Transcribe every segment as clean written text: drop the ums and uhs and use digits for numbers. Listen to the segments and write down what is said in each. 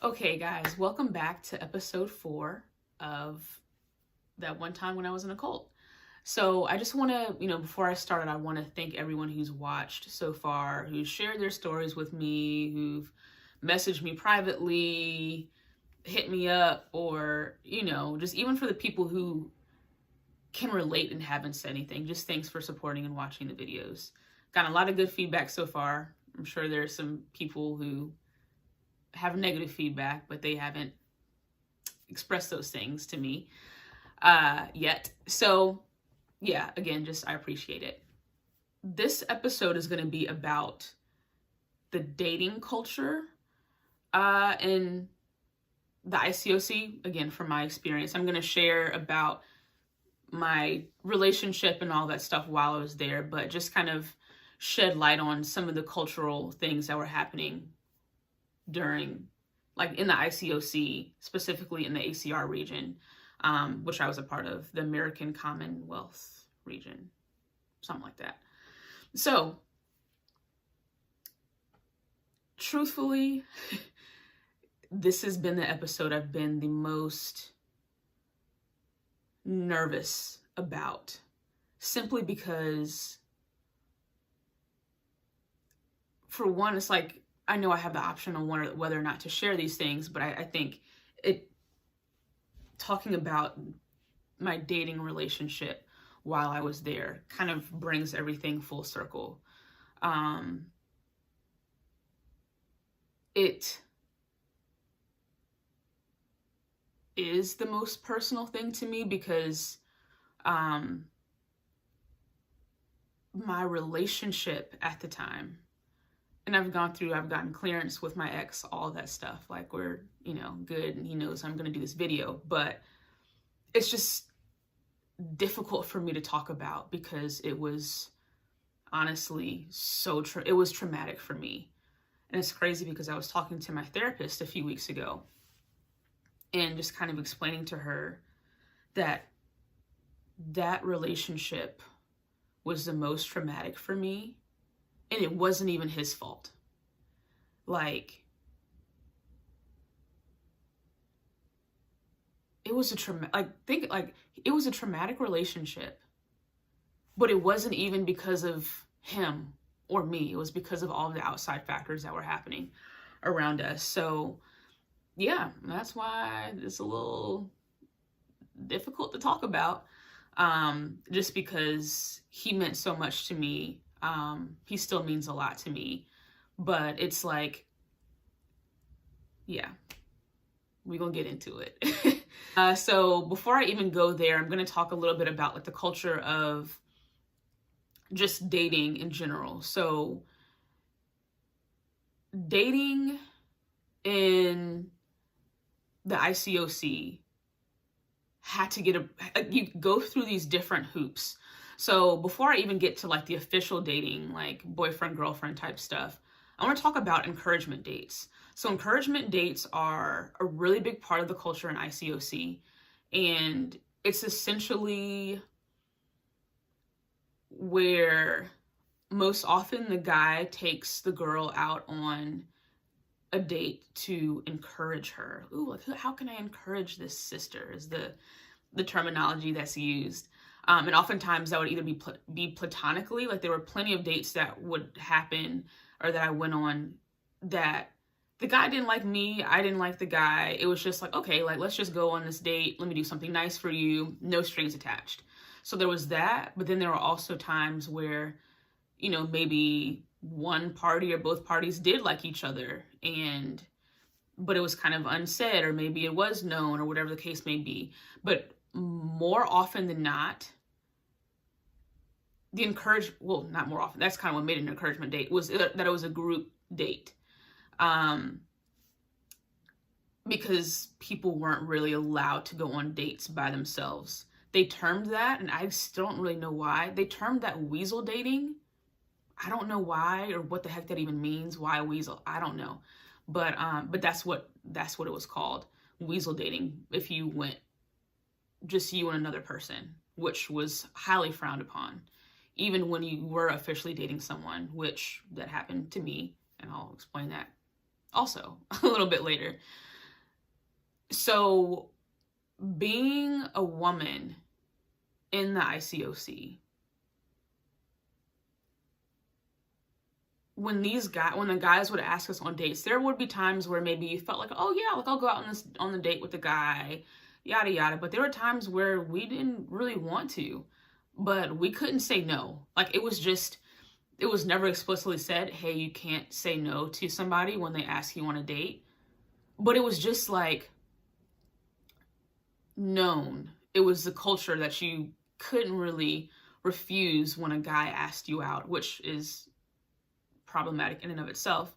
Okay, guys, welcome back to episode 4 of That One Time When I Was in a Cult. So, I just want to, before I start, I want to thank everyone who's watched so far, who's shared their stories with me, who've messaged me privately, hit me up, or, just even for the people who can relate and haven't said anything. Just thanks for supporting and watching the videos. Got a lot of good feedback so far. I'm sure there's some people who have negative feedback, but they haven't expressed those things to me yet. So yeah, again, just I appreciate it. This episode is going to be about the dating culture in the ICOC. Again, from my experience, I'm going to share about my relationship and all that stuff while I was there, but just kind of shed light on some of the cultural things that were happening during, like in the ICOC, specifically in the ACR region, which I was a part of, the American Commonwealth region, something like that. So, truthfully, this has been the episode I've been the most nervous about, simply because, for one, it's like, I know I have the option on whether or not to share these things, but I think talking about my dating relationship while I was there kind of brings everything full circle. It is the most personal thing to me because my relationship at the time, and I've gotten clearance with my ex, all that stuff. Like, we're, good, and he knows I'm going to do this video, but it's just difficult for me to talk about because it was honestly it was traumatic for me. And it's crazy because I was talking to my therapist a few weeks ago and just kind of explaining to her that relationship was the most traumatic for me. And it wasn't even his fault. Like, it was a traumatic relationship, but it wasn't even because of him or me. It was because of all the outside factors that were happening around us. So yeah, that's why it's a little difficult to talk about, just because he meant so much to me. He still means a lot to me, but it's like, yeah, we're gonna get into it. So before I even go there, I'm gonna talk a little bit about like the culture of just dating in general. So dating in the ICOC had to you go through these different hoops. So before I even get to like the official dating, like boyfriend, girlfriend type stuff, I want to talk about encouragement dates. So encouragement dates are a really big part of the culture in ICOC. And it's essentially where most often the guy takes the girl out on a date to encourage her. Ooh, like, how can I encourage this sister is the terminology that's used. And oftentimes that would either be platonically, like there were plenty of dates that would happen or that I went on that the guy didn't like me, I didn't like the guy. It was just like, okay, like, let's just go on this date. Let me do something nice for you. No strings attached. So there was that. But then there were also times where, maybe one party or both parties did like each other, but it was kind of unsaid, or maybe it was known, or whatever the case may be. But more often than not, not more often, that's kind of what made it an encouragement date, was that it was a group date. Because people weren't really allowed to go on dates by themselves. They termed that, and I still don't really know why, they termed that weasel dating. I don't know why or what the heck that even means. Why weasel? I don't know. But that's what it was called. Weasel dating. If you went just you and another person, which was highly frowned upon, even when you were officially dating someone, which that happened to me, and I'll explain that also a little bit later. So being a woman in the ICOC, when the guys would ask us on dates, there would be times where maybe you felt like, oh yeah, like I'll go out on the date with the guy, yada yada. But there were times where we didn't really want to, but we couldn't say no. Like it was never explicitly said, hey, you can't say no to somebody when they ask you on a date. But it was just like known. It was the culture that you couldn't really refuse when a guy asked you out, which is problematic in and of itself.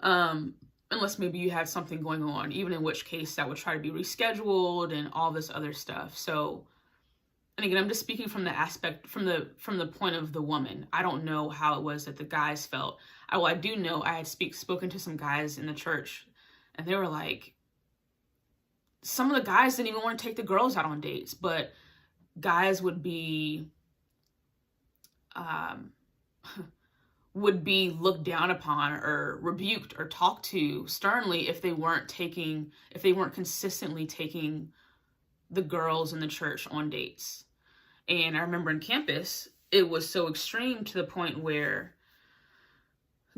Unless maybe you had something going on, even in which case that would try to be rescheduled and all this other stuff. So, and again, I'm just speaking from the aspect, from the point of the woman. I don't know how it was that the guys felt. I do know I had spoken to some guys in the church, and they were like, some of the guys didn't even want to take the girls out on dates, but guys would be looked down upon or rebuked or talked to sternly if they weren't consistently taking the girls in the church on dates. And I remember in campus, it was so extreme to the point where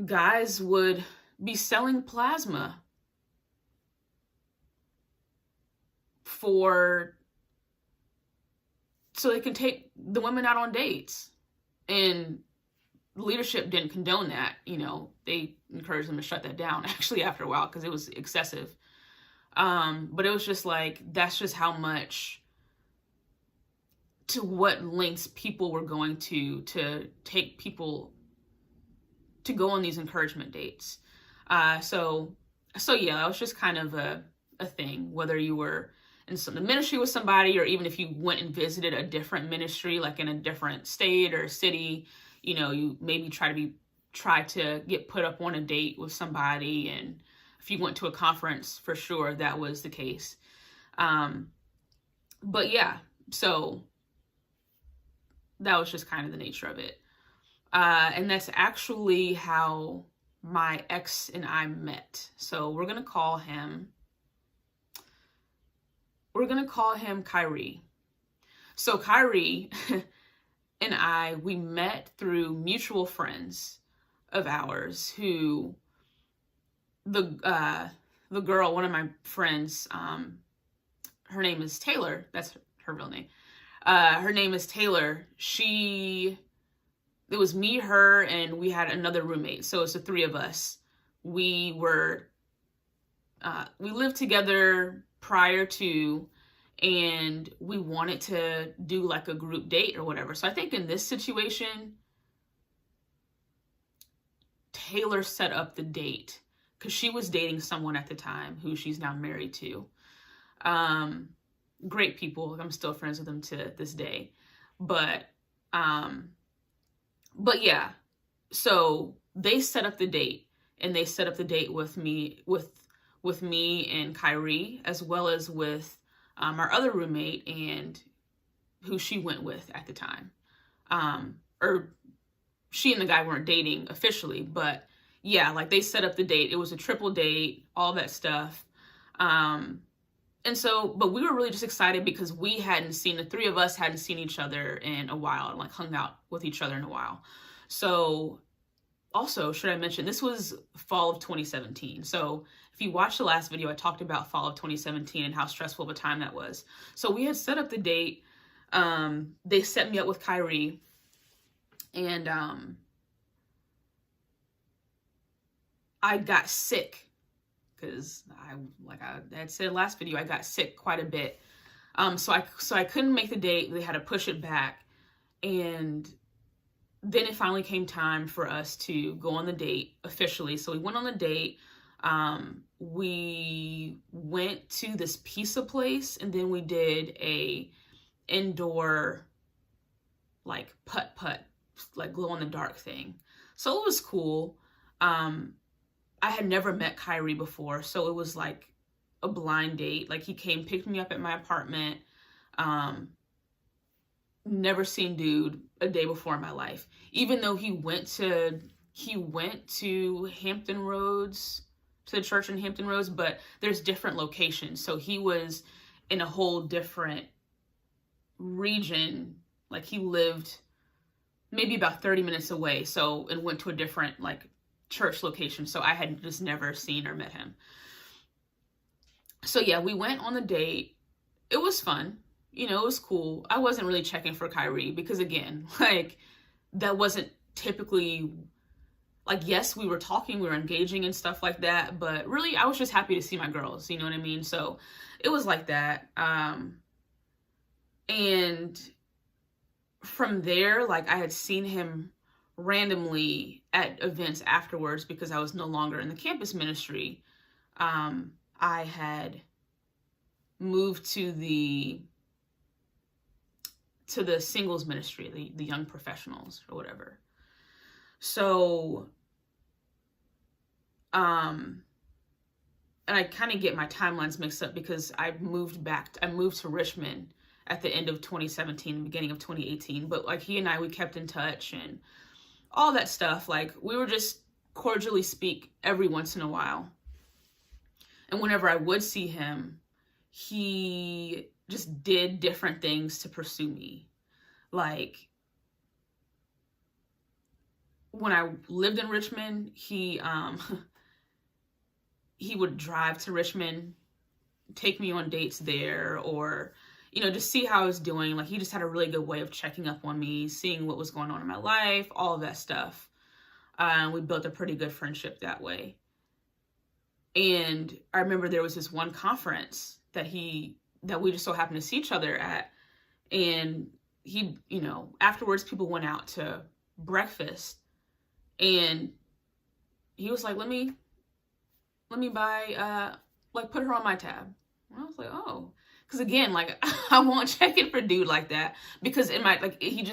guys would be selling plasma so they can take the women out on dates. And leadership didn't condone that. They encouraged them to shut that down actually after a while because it was excessive. But it was just like, that's just how much, to what lengths people were going to take people to go on these encouragement dates. So yeah, that was just kind of a thing, whether you were in the ministry with somebody, or even if you went and visited a different ministry, like in a different state or city, you maybe try to get put up on a date with somebody. And if you went to a conference, for sure, that was the case. But yeah, so that was just kind of the nature of it. And that's actually how my ex and I met. So we're going to call him Kyrie. So Kyrie and we met through mutual friends of ours who, the girl, one of my friends, her name is Taylor. That's her real name. Her name is Taylor. It was me, her, and we had another roommate. So it's the three of us. We lived together prior to, and we wanted to do like a group date or whatever. So I think in this situation, Taylor set up the date because she was dating someone at the time who she's now married to. Great people. I'm still friends with them to this day. But yeah, so they set up the date, and they set up the date with me and Kyrie, as well as with our other roommate and who she went with at the time. Or she and the guy weren't dating officially, but yeah, like they set up the date. It was a triple date, all that stuff. And so, but we were really just excited because the three of us hadn't seen each other in a while, and like hung out with each other in a while. So also, should I mention, this was fall of 2017. So if you watched the last video, I talked about fall of 2017 and how stressful of a time that was. So we had set up the date. They set me up with Kyrie, and I got sick because like I had said last video, I got sick quite a bit. So I couldn't make the date. They had to push it back, and then it finally came time for us to go on the date officially. So we went on the date. We went to this pizza place, and then we did a indoor like putt, like glow in the dark thing. So it was cool. I had never met Kyrie before, so it was like a blind date. Like he came, picked me up at my apartment. Never seen dude a day before in my life. Even though he went to Hampton Roads to the church in Hampton Roads, but there's different locations. So he was in a whole different region. Like he lived maybe about 30 minutes away. So, and went to a different like church location. So I had just never seen or met him. So yeah, we went on the date. It was fun. You know, it was cool. I wasn't really checking for Kyrie because again, like that wasn't typically like, yes, we were talking, we were engaging and stuff like that, but really I was just happy to see my girls, you know what I mean? So it was like that. And from there, like I had seen him randomly at events afterwards because I was no longer in the campus ministry. I had moved to the singles ministry, the young professionals or whatever. So, and I kind of get my timelines mixed up because I moved to Richmond at the end of 2017, beginning of 2018. But like he and I, we kept in touch and all that stuff. Like we were just cordially speak every once in a while. And whenever I would see him, he just did different things to pursue me. Like when I lived in Richmond, he would drive to Richmond, take me on dates there, or, you know, just see how I was doing. Like he just had a really good way of checking up on me, seeing what was going on in my life, all of that stuff. We built a pretty good friendship that way. And I remember there was this one conference that we just so happened to see each other at. And he, you know, afterwards people went out to breakfast and he was like, let me buy, like put her on my tab. And I was like, oh, because again, like I won't check in for dude like that because in my, like he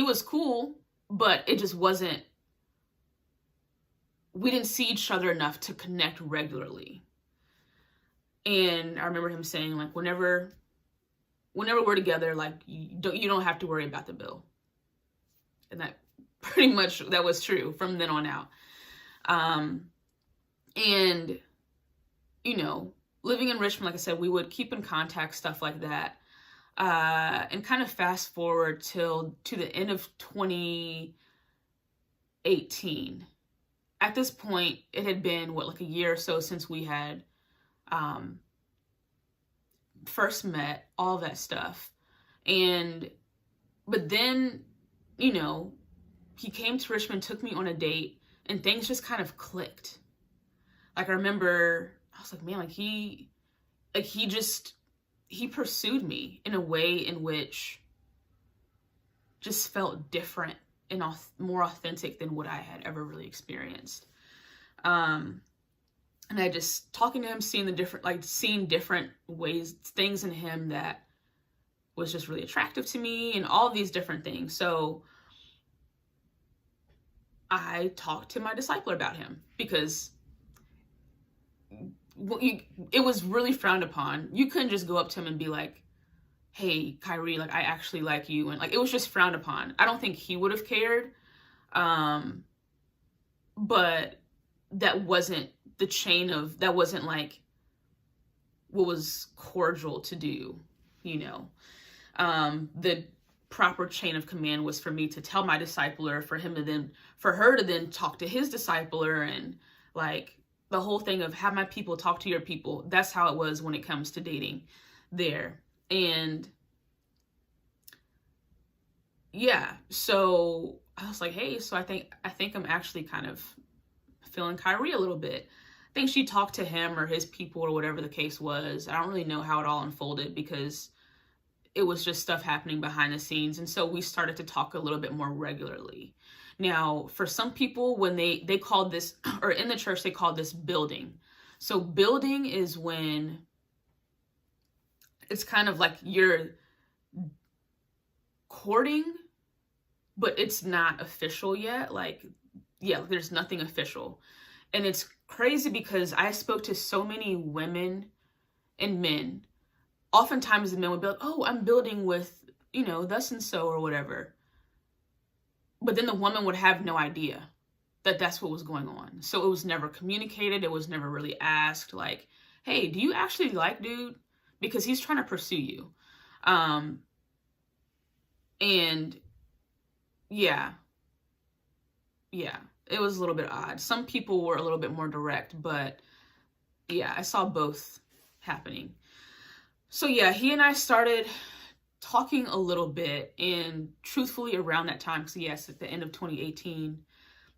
was cool, but it just wasn't, we didn't see each other enough to connect regularly. And I remember him saying like, whenever we're together, like you don't have to worry about the bill. And that pretty much, that was true from then on out. And, you know, living in Richmond, like I said, we would keep in contact, stuff like that. And kind of fast forward to the end of 2018. At this point, it had been, like a year or so since we had first met, all that stuff. But then, you know, he came to Richmond, took me on a date, and things just kind of clicked. Like I remember, I was like, man, like he pursued me in a way in which just felt different and more authentic than what I had ever really experienced. And I just talking to him, seeing different ways, things in him that was just really attractive to me and all these different things. So I talked to my discipler about him because it was really frowned upon. You couldn't just go up to him and be like, hey, Kyrie, like I actually like you. And like, it was just frowned upon. I don't think he would have cared. But that wasn't that wasn't like what was cordial to do, you know. The proper chain of command was for me to tell my discipler, for her to then talk to his discipler, and like the whole thing of have my people talk to your people. That's how it was when it comes to dating there. And yeah, so I was like, hey, so I think I'm actually kind of feeling Kyrie a little bit. I think she talked to him or his people or whatever the case was. I don't really know how it all unfolded because it was just stuff happening behind the scenes. And so we started to talk a little bit more regularly. Now, for some people, when they called this, or in the church, they called this building. So building is when it's kind of like you're courting, but it's not official yet. Like, yeah, there's nothing official. And it's crazy because I spoke to so many women and men. Oftentimes the men would be like, oh, I'm building with, thus and so or whatever. But then the woman would have no idea. that that's what was going on. So it was never communicated. It was never really asked, like, hey, do you actually like dude? Because he's trying to pursue you. And yeah, it was a little bit odd. Some people were a little bit more direct, but yeah, I saw both happening. So yeah, he and I started talking a little bit, and truthfully around that time, because yes, at the end of 2018,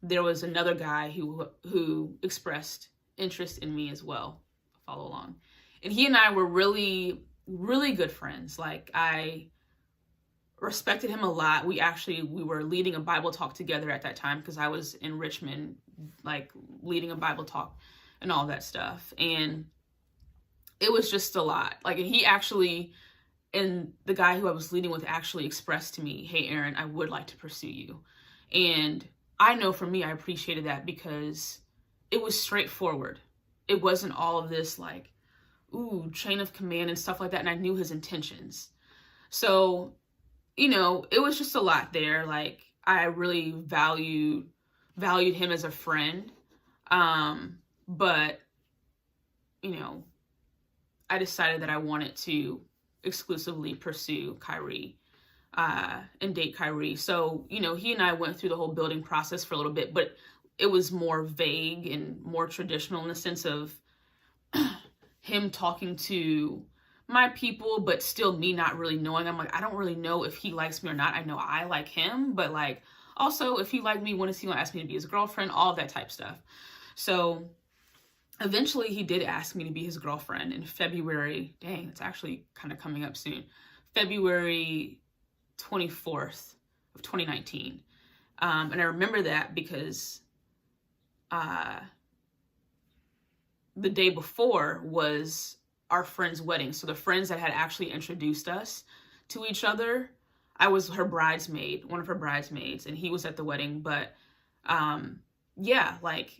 there was another guy who expressed interest in me as well. Follow along. And he and I were really, really good friends. Like, I respected him a lot. We were leading a Bible talk together at that time, because I was in Richmond, like leading a Bible talk and all that stuff. And it was just a lot. Like, and he actually, and the guy who I was leading with actually expressed to me, hey, Erin, I would like to pursue you. And I know for me, I appreciated that because it was straightforward. It wasn't all of this like, ooh, chain of command and stuff like that. And I knew his intentions. So, you know, it was just a lot there. Like, I really valued him as a friend. But, you know, I decided that I wanted to exclusively pursue Kyrie, and date Kyrie. So, you know, he and I went through the whole building process for a little bit, but it was more vague and more traditional in the sense of him talking to my people, but still me not really knowing. I'm like, I don't really know if he likes me or not. I know I like him, but like, also if he liked me, when is he gonna ask me to be his girlfriend? All of that type stuff. So eventually he did ask me to be his girlfriend in February. Dang, it's actually kind of coming up soon. February 24th of 2019. And I remember that because the day before was our friend's wedding. So the friends that had actually introduced us to each other, I was her bridesmaid, one of her bridesmaids, and he was at the wedding. But yeah, like,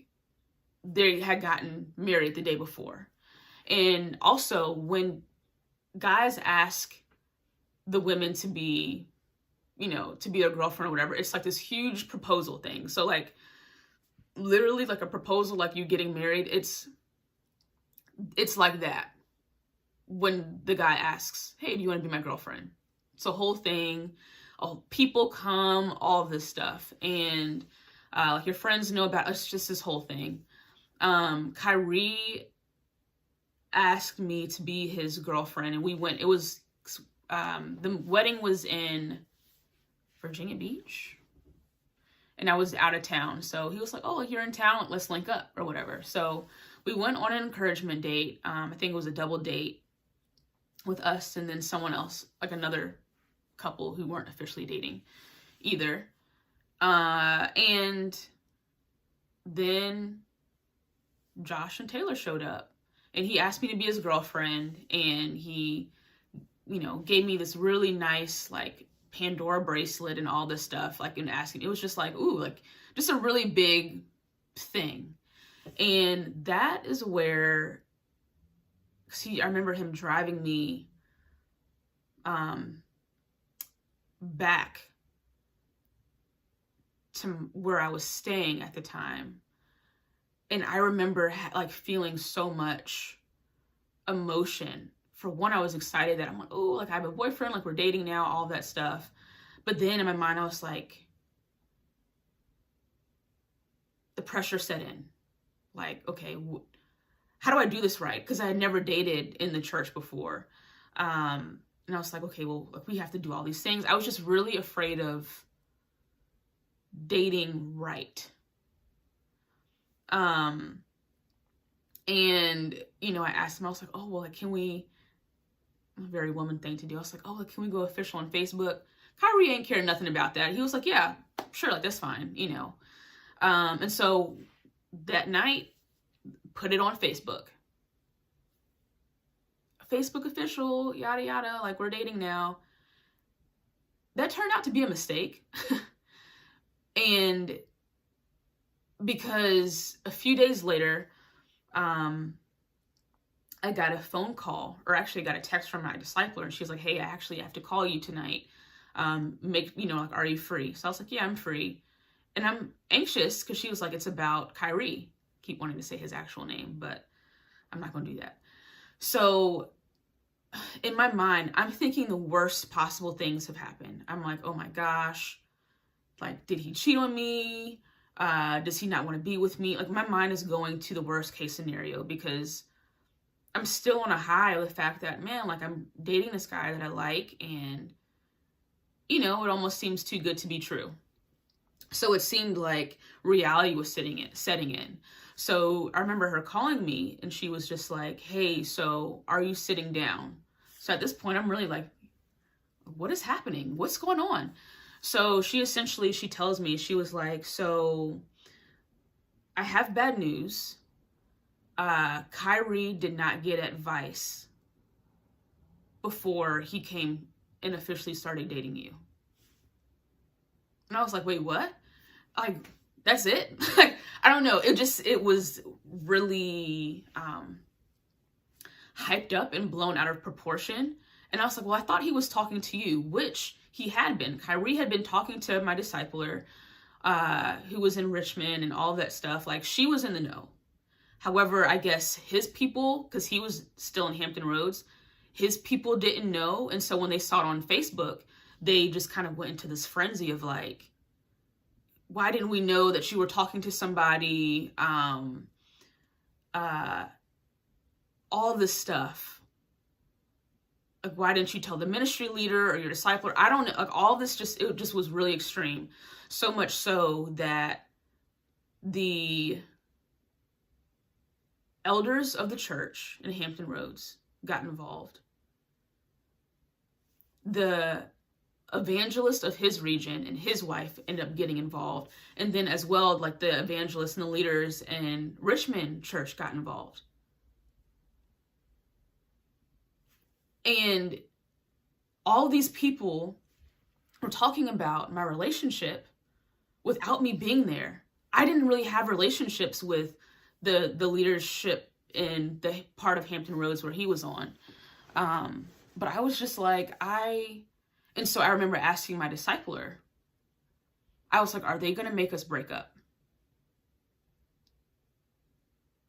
they had gotten married the day before. And also, when guys ask the women to be, you know, to be their girlfriend or whatever, it's like this huge proposal thing. So like, literally like a proposal, like you getting married, it's like that. When the guy asks, hey, do you want to be my girlfriend? It's a whole thing. Oh, people come, all this stuff. And like, your friends know about it. It's just this whole thing. Kyrie asked me to be his girlfriend, and we went. It was the wedding was in Virginia Beach, and I was out of town. So he was like, oh, you're in town, let's link up or whatever. So we went on an encouragement date. I think it was a double date with us and then someone else, like another couple who weren't officially dating either. And then Josh and Taylor showed up, and he asked me to be his girlfriend, and he, you know, gave me this really nice, like, Pandora bracelet and all this stuff, like, and asking, it was just like, ooh, like, just a really big thing. And that is where, see, I remember him driving me back to where I was staying at the time. And I remember like feeling so much emotion. For one, I was excited that I'm like, oh, like I have a boyfriend, like we're dating now, all that stuff. But then in my mind, I was like, the pressure set in. Like, okay, how do I do this right? Because I had never dated in the church before. And I was like, okay, well, we have to do all these things. I was just really afraid of dating right. And, you know, I asked him, I was like, oh, well, like, can we, a very woman thing to do. I was like, oh, like, can we go official on Facebook? Kyrie ain't care nothing about that. He was like, yeah, sure, like, that's fine, you know. And so that night, put it on Facebook. Facebook official, yada, yada, like, we're dating now. That turned out to be a mistake. And because a few days later, I got a phone call, or actually got a text from my discipler, and she was like, hey, I actually have to call you tonight. You know, like, are you free? So I was like, yeah, I'm free. And I'm anxious because she was like, it's about Kyrie. Keep wanting to say his actual name, but I'm not going to do that. So in my mind, I'm thinking the worst possible things have happened. I'm like, oh my gosh, like, did he cheat on me? Does he not want to be with me? Like, my mind is going to the worst case scenario because I'm still on a high of the fact that, man, like, I'm dating this guy that I like, and, it almost seems too good to be true. So it seemed like reality was setting in. So I remember her calling me, and she was just like, hey, so are you sitting down? So at this point, I'm really like, what is happening? What's going on? So she tells me, she was like, so I have bad news. Kyrie did not get advice before he came and officially started dating you. And I was like, wait, what? Like, that's it? Like, I don't know. It was really hyped up and blown out of proportion. And I was like, well, I thought he was talking to you, which he had been. Kyrie had been talking to my discipler, who was in Richmond and all that stuff. Like, she was in the know. However, I guess his people, because he was still in Hampton Roads, his people didn't know. And so when they saw it on Facebook, they just kind of went into this frenzy of like, why didn't we know that you were talking to somebody? All this stuff. Like, why didn't you tell the ministry leader or your discipler? I don't know. Like, all this it just was really extreme. So much so that the elders of the church in Hampton Roads got involved. The evangelist of his region and his wife ended up getting involved. And then as well, like, the evangelists and the leaders in Richmond church got involved. And all these people were talking about my relationship without me being there. I didn't really have relationships with the leadership in the part of Hampton Roads where he was on. But I was just like, and so I remember asking my discipler, I was like, are they going to make us break up?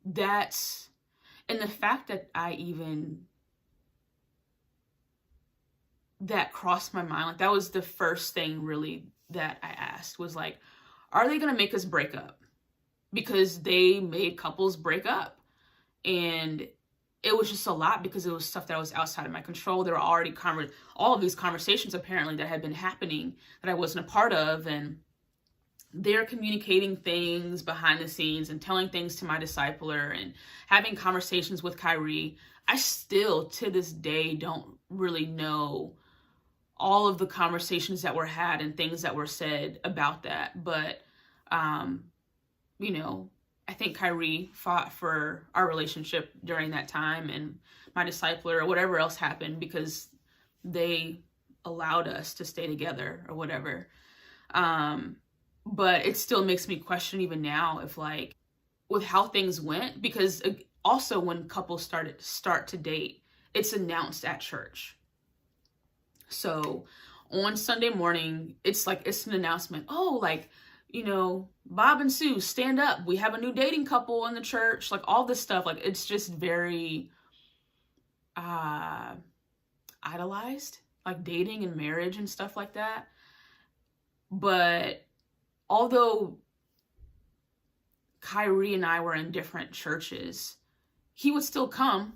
And the fact that that crossed my mind, like, that was the first thing really that I asked, was like, are they going to make us break up? Because they made couples break up. And it was just a lot because it was stuff that was outside of my control. There were already all of these conversations apparently that had been happening that I wasn't a part of. And they're communicating things behind the scenes and telling things to my discipler and having conversations with Kyrie. I still, to this day, don't really know all of the conversations that were had and things that were said about that. But, I think Kyrie fought for our relationship during that time, and my discipler or whatever else happened, because they allowed us to stay together or whatever. But it still makes me question even now if, like, with how things went, because also when couples start to date, it's announced at church. So on Sunday morning, it's an announcement. Oh, like, Bob and Sue, stand up. We have a new dating couple in the church. Like, all this stuff. Like, it's just very idolized, like dating and marriage and stuff like that. But although Kyrie and I were in different churches, he would still come,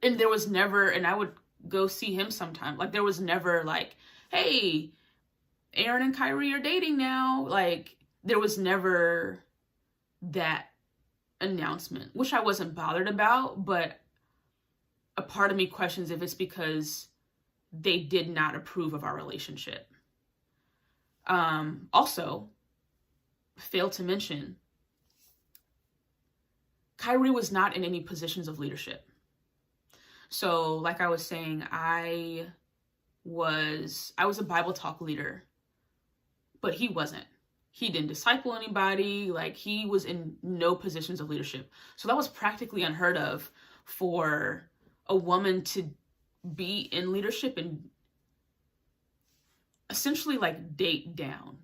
and there was never, and I would go see him sometime. Like, there was never like, hey, Aaron and Kyrie are dating now. Like, there was never that announcement, which I wasn't bothered about, but a part of me questions if it's because they did not approve of our relationship. Also, failed to mention, Kyrie was not in any positions of leadership. So, like I was saying, I was a Bible talk leader, but he wasn't. He didn't disciple anybody. Like, he was in no positions of leadership. So that was practically unheard of for a woman to be in leadership and essentially like date down.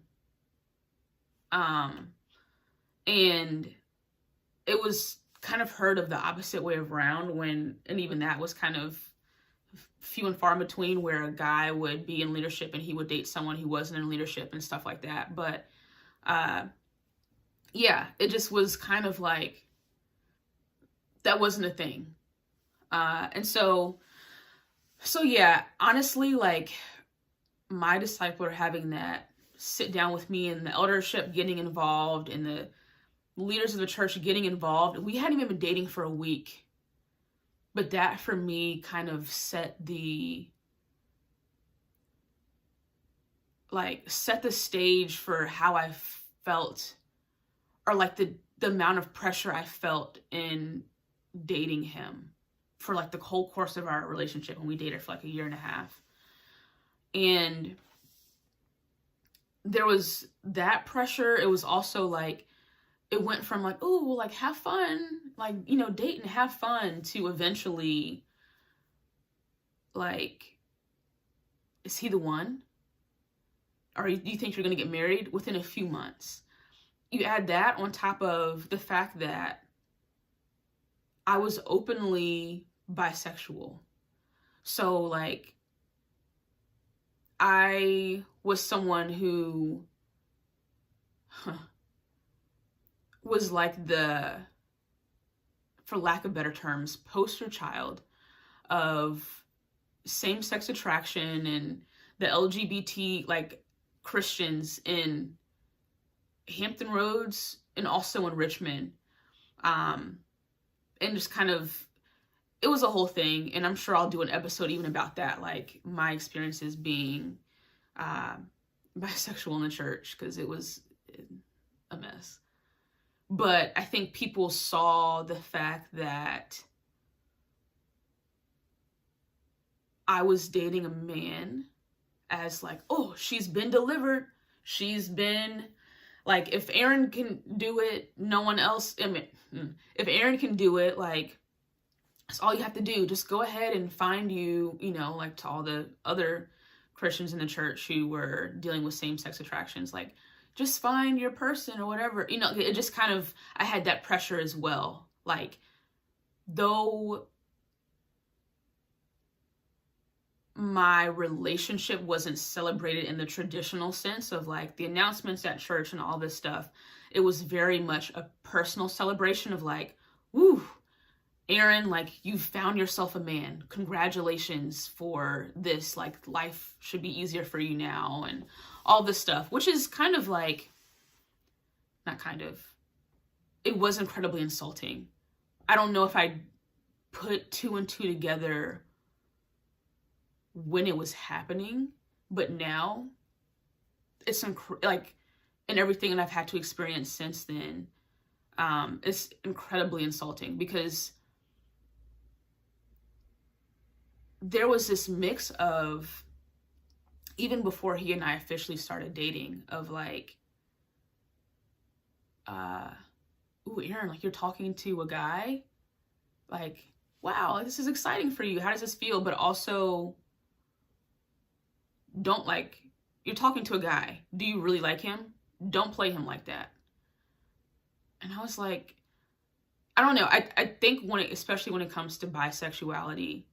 And it was kind of heard of the opposite way around and even that was kind of few and far in between, where a guy would be in leadership and he would date someone who wasn't in leadership and stuff like that. But yeah, it just was kind of like, that wasn't a thing. And so yeah, honestly, like, my discipler having that sit down with me and the eldership getting involved and the leaders of the church getting involved, we hadn't even been dating for a week. But that for me kind of set the stage for how I felt, or like the amount of pressure I felt in dating him for like the whole course of our relationship, when we dated for like a year and a half. And there was that pressure. It was also like, it went from like, oh, well, like, have fun, like, you know, date and have fun, to eventually like, is he the one? Or do you think you're going to get married within a few months? You add that on top of the fact that I was openly bisexual. So like, I was someone who was like the, for lack of better terms, poster child of same-sex attraction and the LGBT like Christians in Hampton Roads and also in Richmond. And just kind of, it was a whole thing. And I'm sure I'll do an episode even about that, like my experiences being bisexual in the church, because it was a mess. But I think people saw the fact that I was dating a man as like, oh, she's been delivered. She's been like, if Aaron can do it, no one else. I mean, if Aaron can do it, like, that's all you have to do. Just go ahead and find you, you know, like to all the other Christians in the church who were dealing with same-sex attractions, like, just find your person or whatever. You know, it just kind of, I had that pressure as well. Like, though my relationship wasn't celebrated in the traditional sense of like the announcements at church and all this stuff, it was very much a personal celebration of like, woo, Aaron, like, you found yourself a man. Congratulations for this. Like, life should be easier for you now, and all this stuff, which is kind of like, not kind of, it was incredibly insulting. I don't know if I put two and two together when it was happening, but now it's like, and everything that I've had to experience since then, it's incredibly insulting, because there was this mix of, even before he and I officially started dating, of like, ooh, Aaron, like, you're talking to a guy? Like, wow, this is exciting for you. How does this feel? But also, don't, like, you're talking to a guy. Do you really like him? Don't play him like that. And I was like, I don't know. I think especially when it comes to bisexuality,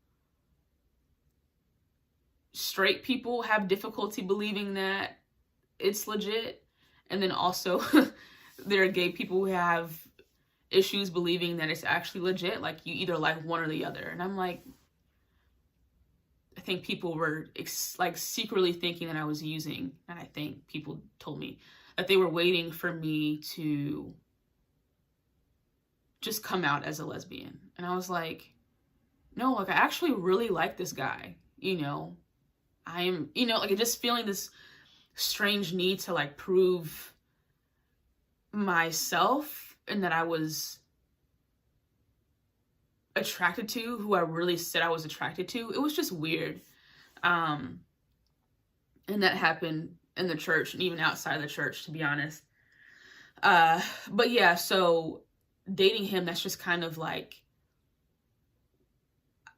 straight people have difficulty believing that it's legit. And then also there are gay people who have issues believing that it's actually legit. Like, you either like one or the other. And I'm like, I think people were like secretly thinking that I was using. And I think people told me that they were waiting for me to just come out as a lesbian. And I was like, no, like, I actually really like this guy. You know, I am, you know, like, just feeling this strange need to like prove myself and that I was attracted to who I really said I was attracted to. It was just weird. And that happened in the church and even outside of the church, to be honest. But yeah, so dating him, that's just kind of like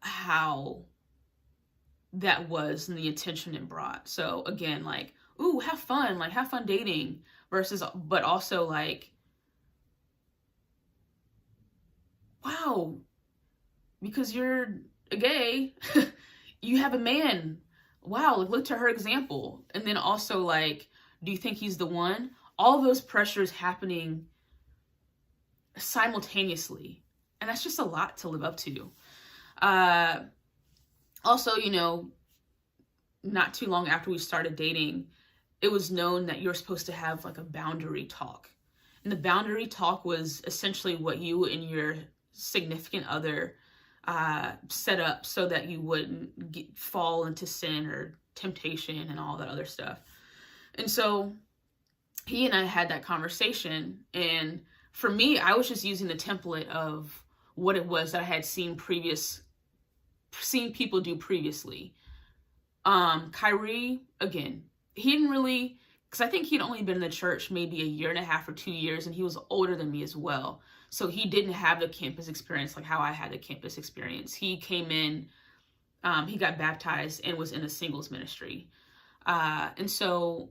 how that was and the attention it brought. So again, like, ooh, have fun, like, have fun dating. versus, but also like, wow, because you're a gay, you have a man. Wow, like, look to her example. And then also like, do you think he's the one? All those pressures happening simultaneously. And that's just a lot to live up to. Also, you know, not too long after we started dating, it was known that you're supposed to have like a boundary talk. And the boundary talk was essentially what you and your significant other set up so that you wouldn't fall into sin or temptation and all that other stuff. And so he and I had that conversation, and for me, I was just using the template of what it was that I had seen people do previously. Kyrie, again, he didn't really, because I think he'd only been in the church maybe a year and a half or 2 years, and he was older than me as well. So he didn't have the campus experience like how I had the campus experience. He came in, he got baptized and was in a singles ministry. And so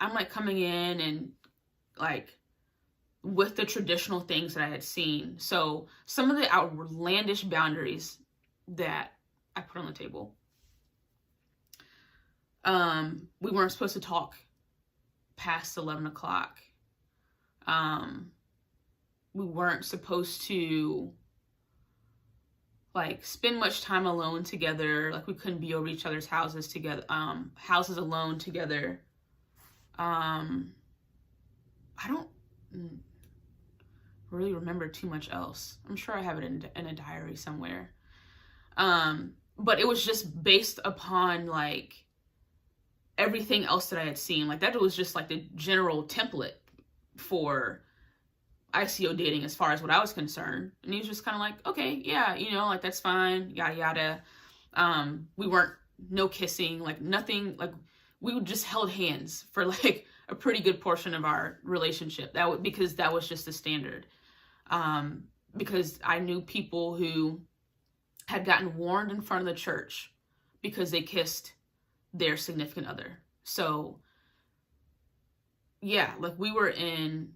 I'm like coming in and like with the traditional things that I had seen. So some of the outlandish boundaries that I put on the table. We weren't supposed to talk past 11 o'clock. We weren't supposed to like spend much time alone together. Like we couldn't be over each other's houses together, houses alone together. I don't really remember too much else. I'm sure I have it in a diary somewhere. But it was just based upon like everything else that I had seen. Like that was just like the general template for ICO dating as far as what I was concerned. And he was just kind of like, okay, yeah, you know, like that's fine, yada yada. We weren't, no kissing, like nothing, like we just held hands for like a pretty good portion of our relationship. Because that was just the standard. Because I knew people who had gotten warned in front of the church because they kissed their significant other. So yeah, like we were in,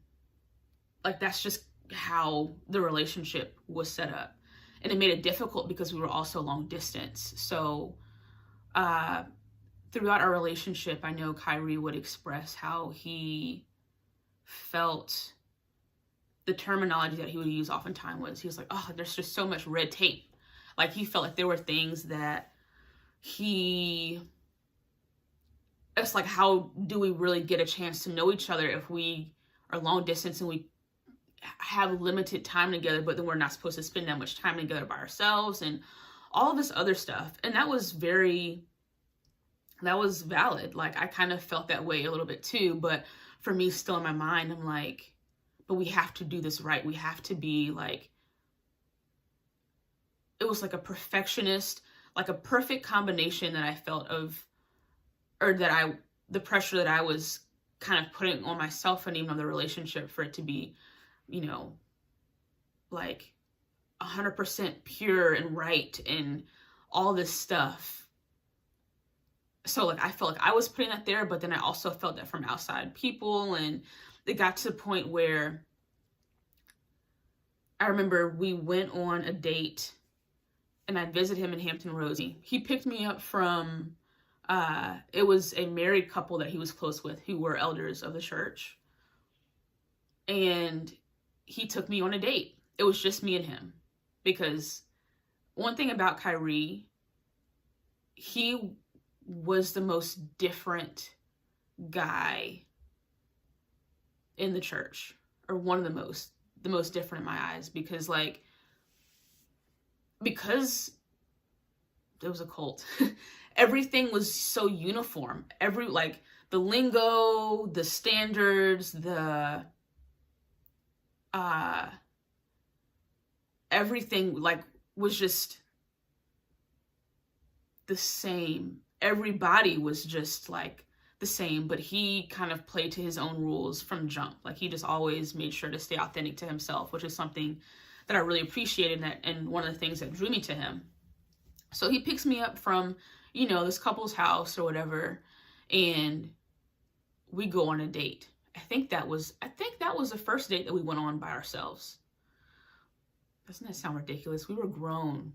like that's just how the relationship was set up. And it made it difficult because we were also long distance. So throughout our relationship, I know Kyrie would express how he felt. The terminology that he would use oftentimes was, he was like, oh, there's just so much red tape. Like he felt like there were things that it's like, how do we really get a chance to know each other if we are long distance and we have limited time together, but then we're not supposed to spend that much time together by ourselves and all of this other stuff. And that was valid. Like I kind of felt that way a little bit too, but for me still in my mind, I'm like, but we have to do this right. We have to be like, it was like a perfectionist, like a perfect combination that I felt of, or the pressure that I was kind of putting on myself and even on the relationship for it to be, you know, like 100% pure and right and all this stuff. So like, I felt like I was putting that there, but then I also felt that from outside people. And it got to the point where I remember we went on a date and I visited him in Hampton Rosie. He picked me up from, it was a married couple that he was close with who were elders of the church. And he took me on a date. It was just me and him. Because one thing about Kyrie, he was the most different guy in the church, or one of the most different in my eyes, because it was a cult. Everything was so uniform. The lingo, the standards, everything was just the same. Everybody was just the same, but he kind of played to his own rules from jump. He just always made sure to stay authentic to himself, which is something that I really appreciated, and one of the things that drew me to him. So he picks me up from, this couple's house or whatever, and we go on a date. I think that was the first date that we went on by ourselves. Doesn't that sound ridiculous? We were grown.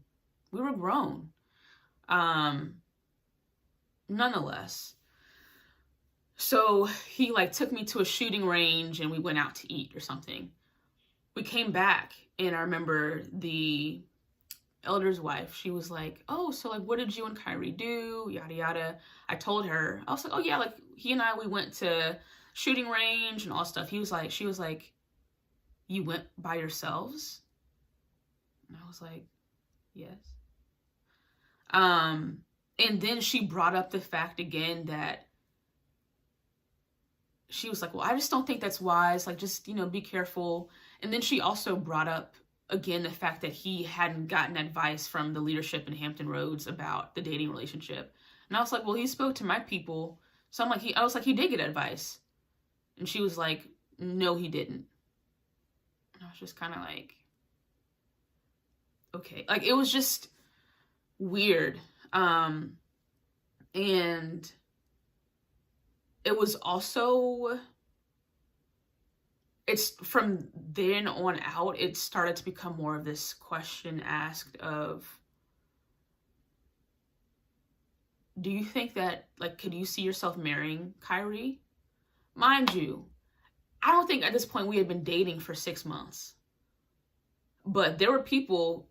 Nonetheless, so he like took me to a shooting range and we went out to eat or something. We came back and I remember the elder's wife, she was like, oh, so like what did you and Kyrie do, yada yada. I told her, I was like, oh yeah, like he and I, we went to shooting range and all stuff. She was like, you went by yourselves? And I was like, yes. And then she brought up the fact again that she was like, well, I just don't think that's wise. Like, just, you know, be careful. And then she also brought up again the fact that he hadn't gotten advice from the leadership in Hampton Roads about the dating relationship. And I was like, well, he spoke to my people. So I was like, he did get advice. And she was like, no, he didn't. And I was just kind of like, okay. Like, it was just weird. And it was also, it's from then on out, it started to become more of this question asked of, do you think that, like, could you see yourself marrying Kyrie? Mind you, I don't think at this point we had been dating for 6 months. But there are people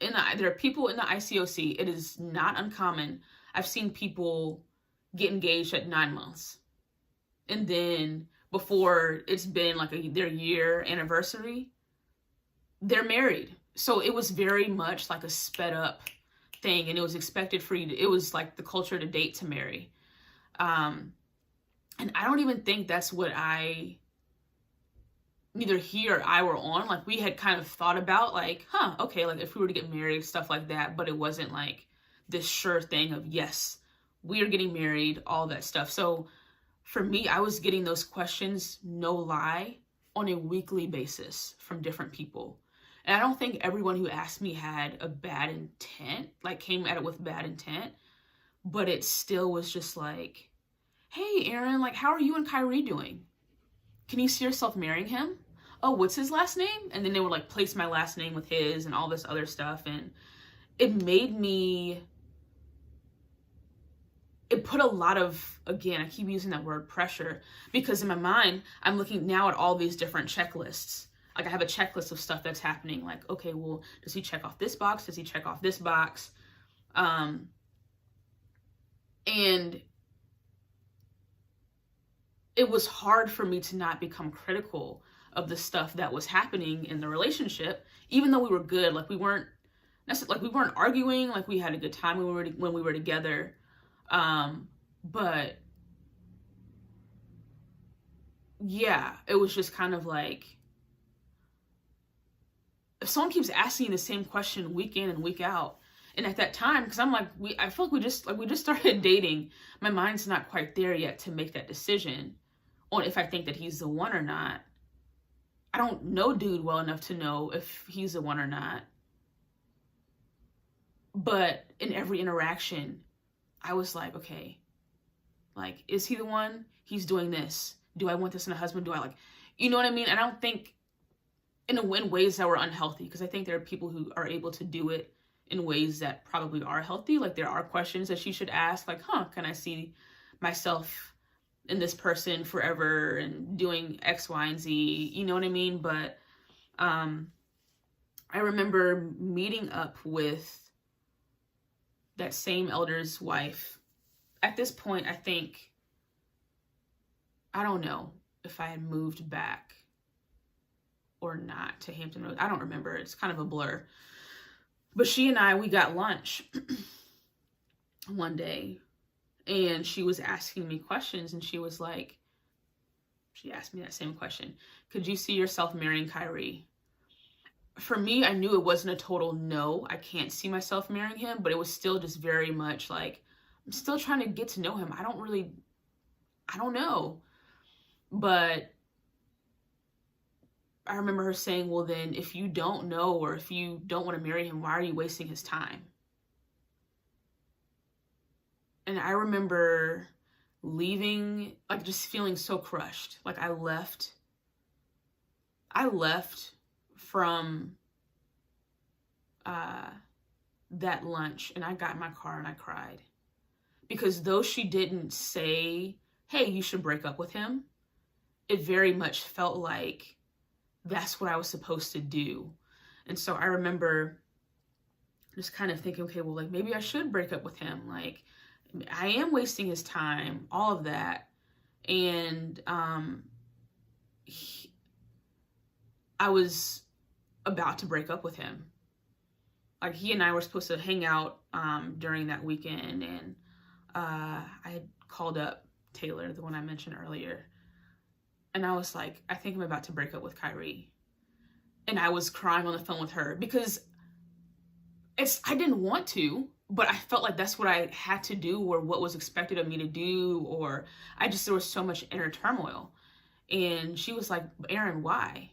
in the ICOC. It is not uncommon. I've seen people get engaged at 9 months. And then before it's been like their year anniversary, they're married. So it was very much like a sped up thing. And it was expected for you to, it was like the culture to date to marry. And I don't even think that's what neither he or I were on. Like, we had kind of thought about like, okay, like if we were to get married, stuff like that. But it wasn't like this sure thing of, yes, we are getting married, all that stuff. So for me, I was getting those questions, no lie, on a weekly basis from different people. And I don't think everyone who asked me had a bad intent, like came at it with bad intent, but it still was just like, hey, Aaron, like, how are you and Kyrie doing? Can you see yourself marrying him? Oh, what's his last name? And then they would like place my last name with his and all this other stuff. And it put a lot of, again, I keep using that word pressure, because in my mind, I'm looking now at all these different checklists. Like, I have a checklist of stuff that's happening. Like, okay, well, does he check off this box? Does he check off this box? And it was hard for me to not become critical of the stuff that was happening in the relationship, even though we were good. Like, we weren't arguing. Like, we had a good time when we were together. But yeah, it was just kind of like, if someone keeps asking you the same question week in and week out, and at that time, because I'm like, I feel like we just started dating. My mind's not quite there yet to make that decision on if I think that he's the one or not. I don't know dude well enough to know if he's the one or not. But in every interaction, I was like, okay, like, is he the one? He's doing this. Do I want this in a husband? Do I like, you know what I mean? And I don't think in ways that were unhealthy, because I think there are people who are able to do it in ways that probably are healthy. Like, there are questions that she should ask, like, can I see myself in this person forever and doing X, Y, and Z, you know what I mean? But I remember meeting up with that same elder's wife. At this point, I think, I don't know if I had moved back or not to Hampton Roads. I don't remember. It's kind of a blur. But she and I, we got lunch one day, and she was asking me questions, and she was like, she asked me that same question. Could you see yourself marrying Kyrie? For me, I knew it wasn't a total no. I can't see myself marrying him, but it was still just very much like, I'm still trying to get to know him. I don't know. But I remember her saying, well, then if you don't know, or if you don't want to marry him, why are you wasting his time? And I remember leaving, like just feeling so crushed. Like I left from that lunch, and I got in my car and I cried. Because though she didn't say, hey, you should break up with him, it very much felt like that's what I was supposed to do. And so I remember just kind of thinking, okay, well, like maybe I should break up with him. Like I am wasting his time, all of that. And I was about to break up with him. Like he and I were supposed to hang out during that weekend, and I had called up Taylor, the one I mentioned earlier, and I was like, I think I'm about to break up with Kyrie. And I was crying on the phone with her because I didn't want to, but I felt like that's what I had to do, or what was expected of me to do, or there was so much inner turmoil. And she was like, Erin, why?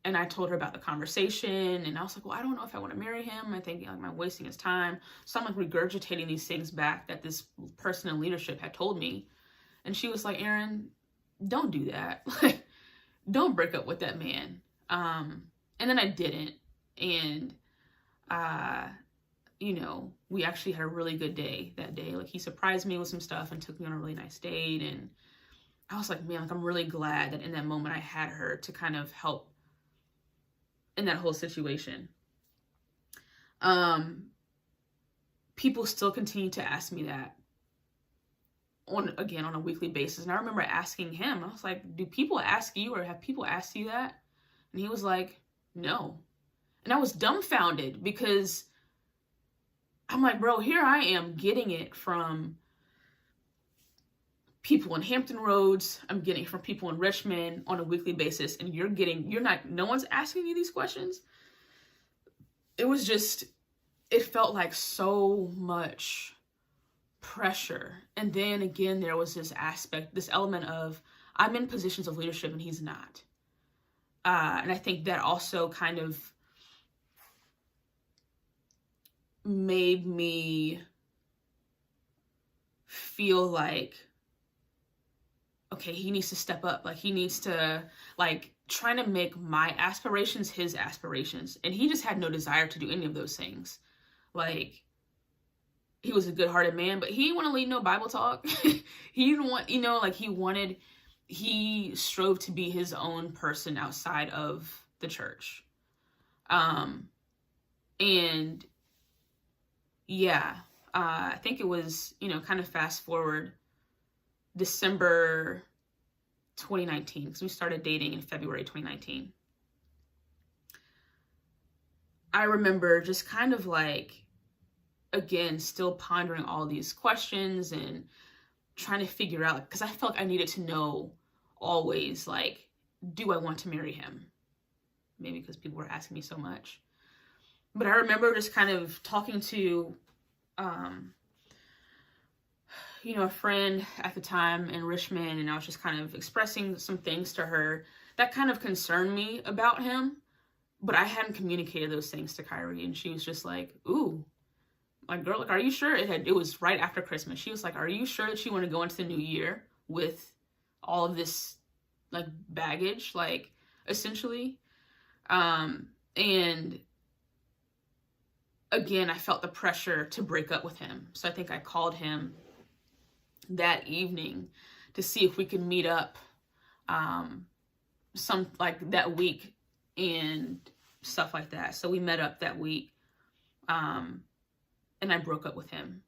And I told her about the conversation, and I was like, well, I don't know if I want to marry him. I think like I'm wasting his time. So I'm like regurgitating these things back that this person in leadership had told me. And she was like, Erin, don't do that. Like, don't break up with that man. And then I didn't. And, you know, we actually had a really good day that day. Like he surprised me with some stuff and took me on a really nice date. And I was like, man, like I'm really glad that in that moment I had her to kind of help in that whole situation. People still continue to ask me that on a weekly basis. And I remember asking him, I was like, do people ask you, or have people asked you that? And he was like, no. And I was dumbfounded because I'm like, bro, here I am getting it from people in Hampton Roads. I'm getting it from people in Richmond on a weekly basis. And no one's asking you these questions. It felt like so much pressure. And then again, there was this element of I'm in positions of leadership and he's not. And I think that also kind of made me feel like, okay, he needs to step up. Like he needs to trying to make my aspirations his aspirations. And he just had no desire to do any of those things. Like he was a good-hearted man, but he didn't want to lead no Bible talk. He didn't want, he strove to be his own person outside of the church. And yeah, I think it was, kind of fast forward December 2019, because we started dating in February 2019. I remember just kind of again, still pondering all these questions and trying to figure out, because I felt like I needed to know always, do I want to marry him? Maybe because people were asking me so much. But I remember just kind of talking to, a friend at the time in Richmond, and I was just kind of expressing some things to her that kind of concerned me about him, but I hadn't communicated those things to Kyrie, and she was just like, ooh, girl, are you sure? It was right after Christmas. She was like, are you sure that you want to go into the new year with all of this, baggage, essentially? And again, I felt the pressure to break up with him. So I think I called him that evening to see if we could meet up that week and stuff like that. So we met up that week, and I broke up with him.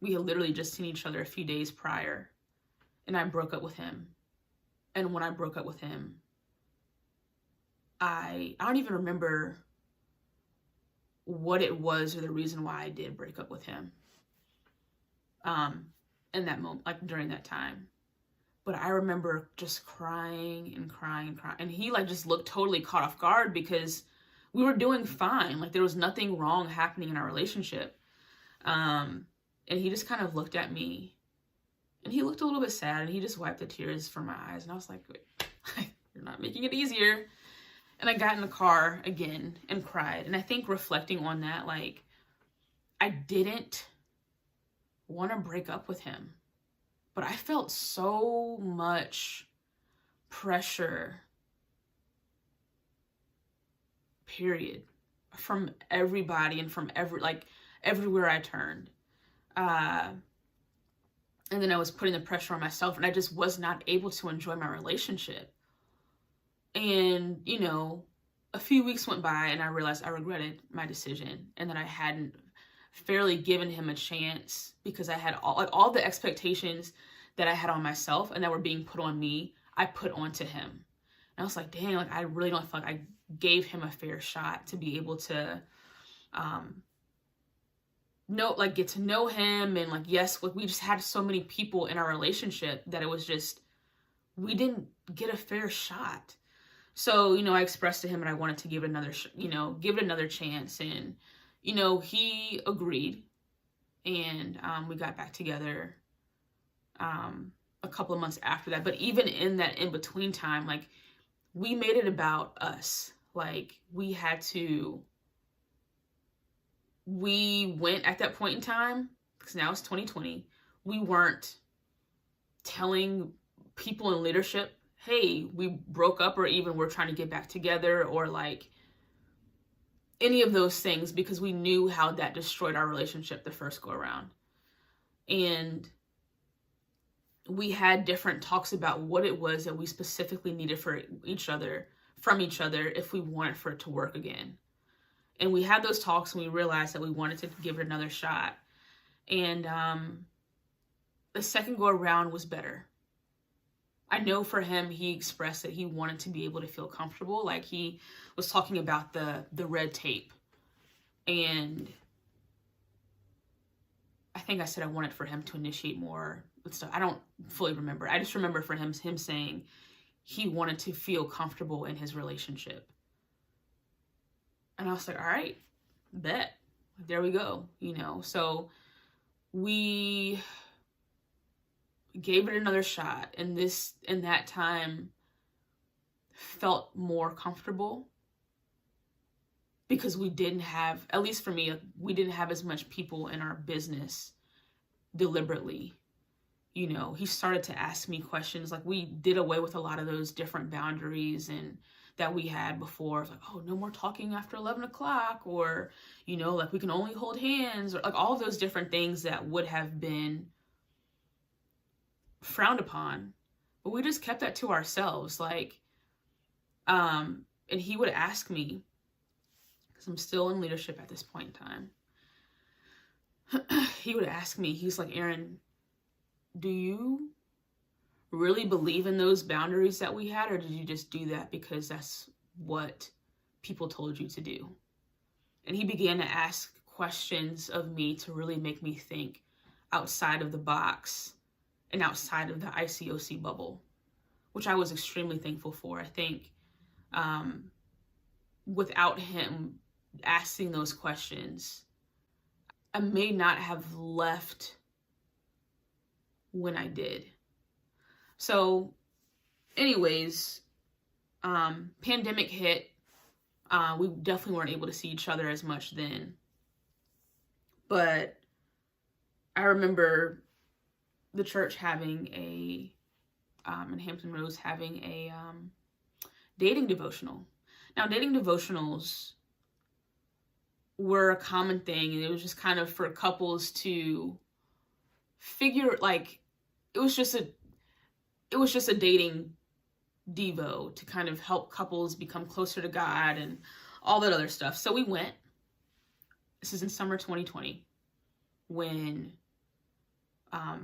We had literally just seen each other a few days prior, and I broke up with him. And when I broke up with him, I don't even remember what it was or the reason why I did break up with him in that moment, during that time. But I remember just crying and crying and crying. And he just looked totally caught off guard because we were doing fine. There was nothing wrong happening in our relationship. And he just kind of looked at me, and he looked a little bit sad, and he just wiped the tears from my eyes. And I was like, wait, you're not making it easier. And I got in the car again and cried. And I think reflecting on that, I didn't want to break up with him. But I felt so much pressure, period, from everybody and from everywhere I turned. And then I was putting the pressure on myself, and I just was not able to enjoy my relationship. And, you know, a few weeks went by and I realized I regretted my decision and that I hadn't fairly given him a chance, because I had all the expectations that I had on myself and that were being put on me, I put onto him. And I was like, dang, like I really don't feel like I gave him a fair shot to be able to get to know him. And like, yes, like we just had so many people in our relationship that it was just, we didn't get a fair shot. So, you know, I expressed to him and I wanted to give it another chance. And, you know, he agreed, and we got back together a couple of months after that. But even in that in-between time, like, we made it about us. Like, we went at that point in time, because now it's 2020, we weren't telling people in leadership, hey, we broke up, or even we're trying to get back together, or like any of those things, because we knew how that destroyed our relationship the first go around. And we had different talks about what it was that we specifically needed from each other if we wanted for it to work again. And we had those talks and we realized that we wanted to give it another shot. And the second go around was better. I know for him, he expressed that he wanted to be able to feel comfortable. Like, he was talking about the red tape. And I think I said I wanted for him to initiate more with stuff. I don't fully remember. I just remember for him saying he wanted to feel comfortable in his relationship. And I was like, all right, bet. There we go, you know. So we gave it another shot, and that time felt more comfortable, because we didn't have, at least for me, we didn't have as much people in our business deliberately. You know, he started to ask me questions. Like, we did away with a lot of those different boundaries and that we had before. Like, oh, no more talking after 11 o'clock, or, you know, like we can only hold hands, or like all of those different things that would have been frowned upon. But we just kept that to ourselves. Like, and he would ask me, because I'm still in leadership at this point in time, he would ask me, he's like, Erin, do you really believe in those boundaries that we had, or did you just do that because that's what people told you to do? And he began to ask questions of me to really make me think outside of the box and outside of the ICOC bubble, which I was extremely thankful for. I think without him asking those questions, I may not have left when I did. So anyways, pandemic hit. We definitely weren't able to see each other as much then. But I remember the church having in Hampton Roads, having a dating devotional. Now, dating devotionals were a common thing, and it was just kind of for couples to figure, like, it was just a dating devo to kind of help couples become closer to God and all that other stuff. So we went. This is in summer 2020, when the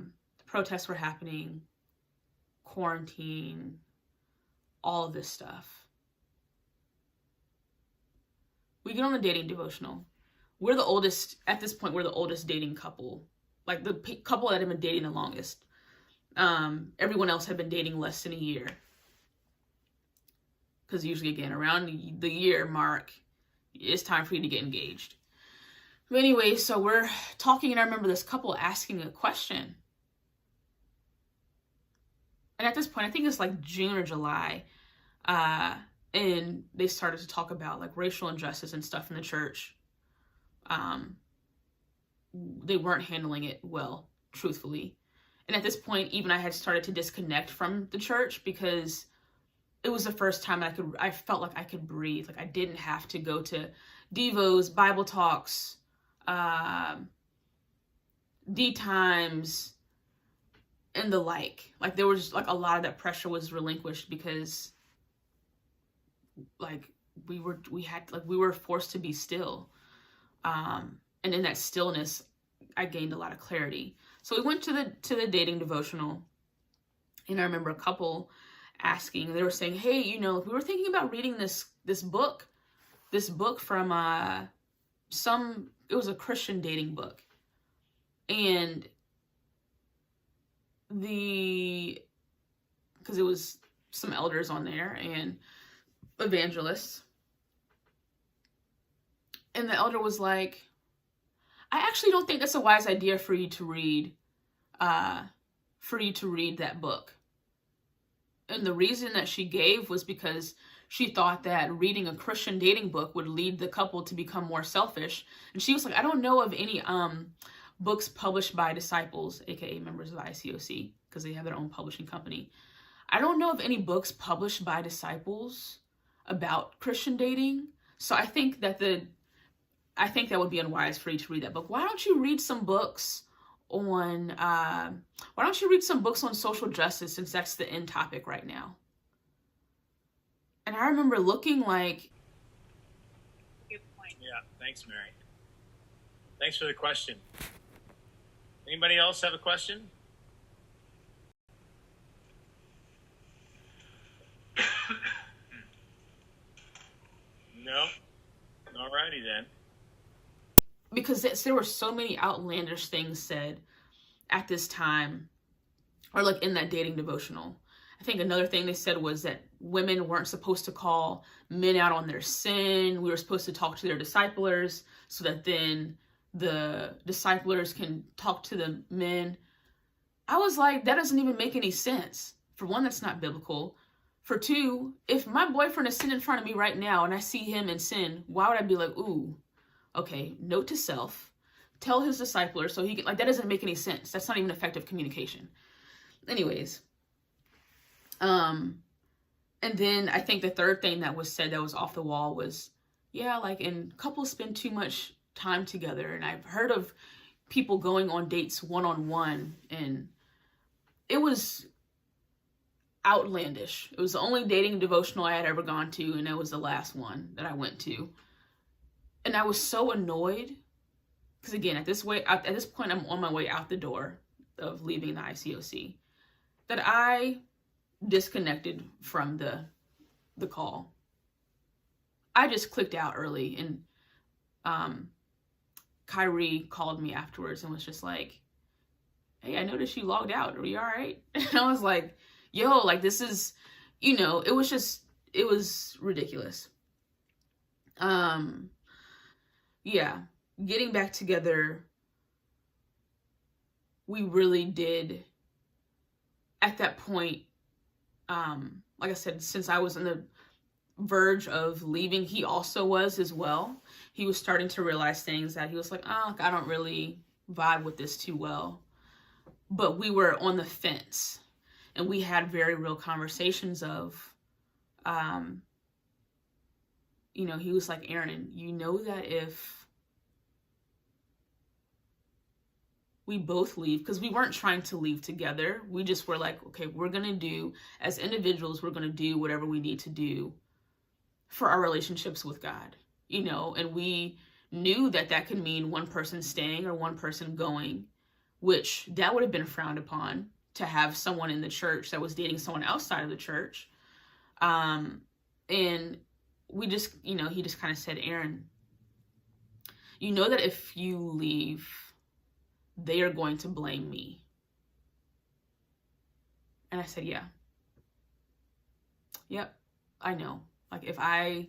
protests were happening, quarantine, all of this stuff. We get on the dating devotional. We're the oldest, at this point, we're the oldest dating couple. Like, the couple that had been dating the longest. Everyone else had been dating less than a year. Because usually, again, around the year mark, it's time for you to get engaged. But anyway, so we're talking, and I remember this couple asking a question. And at this point, I think it's like June or July, and they started to talk about like racial injustice and stuff in the church. They weren't handling it well, truthfully. And at this point, even I had started to disconnect from the church because it was the first time I felt like I could breathe. Like I didn't have to go to Devos, Bible talks, D times, and the like. Like there was like a lot of that pressure was relinquished because like we were forced to be still. And in that stillness, I gained a lot of clarity. So we went to the dating devotional, and I remember a couple asking, they were saying, hey, you know, we were thinking about reading this book from it was a Christian dating book. And because it was some elders on there and evangelists. And the elder was like, I actually don't think that's a wise idea for you to read that book. And the reason that she gave was because she thought that reading a Christian dating book would lead the couple to become more selfish. And she was like, I don't know of any books published by disciples, aka members of the ICOC, because they have their own publishing company. I don't know of any books published by disciples about Christian dating. So I think that would be unwise for you to read that book. Why don't you read some books on social justice, since that's the end topic right now? And I remember looking like, good point. Yeah, thanks, Mary. Thanks for the question. Anybody else have a question? No? Alrighty then. because there were so many outlandish things said at this time, or like in that dating devotional. I think another thing they said was that women weren't supposed to call men out on their sin. We were supposed to talk to their disciplers so that then the disciplers can talk to the men. I was like, that doesn't even make any sense. For one, that's not biblical. For two, if my boyfriend is sitting in front of me right now and I see him in sin, why would I be like, ooh, okay, note to self, tell his discipler so he can, like, that doesn't make any sense. That's not even effective communication. Anyways, and then I think the third thing that was said that was off the wall was, yeah, like, and couples spend too much time together. And I've heard of people going on dates one-on-one, and it was outlandish. It was the only dating devotional I had ever gone to, and it was the last one that I went to. And I was so annoyed, because again, at this point, I'm on my way out the door of leaving the ICOC, that I disconnected from the call. I just clicked out early, and Kyrie called me afterwards and was just like, hey, I noticed you logged out. Are you all right? And I was like, yo, like, this is, you know, it was ridiculous. Yeah, getting back together, we really did, at that point, like I said, since I was on the verge of leaving, he also was as well. He was starting to realize things that he was like, oh, I don't really vibe with this too well. But we were on the fence, and we had very real conversations of, you know, he was like, Aaron, you know that if we both leave, because we weren't trying to leave together, we just were like, okay, we're going to do, as individuals, we're going to do whatever we need to do for our relationships with God, you know, and we knew that that could mean one person staying or one person going, which that would have been frowned upon, to have someone in the church that was dating someone outside of the church. And we just, you know, he just kind of said, Aaron, you know that if you leave, they are going to blame me. And I said, yeah. Yep, I know. Like, if I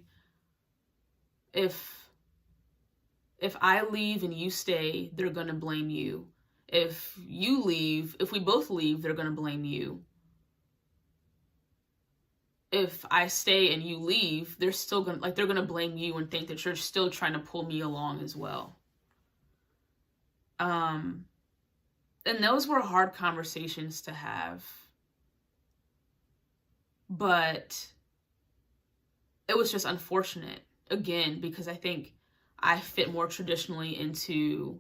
leave and you stay, they're going to blame you. If you leave, if we both leave, they're going to blame you. If I stay and you leave, they're still going to, like, they're going to blame you and think that you're still trying to pull me along as well. And those were hard conversations to have. But it was just unfortunate, again, because I think I fit more traditionally into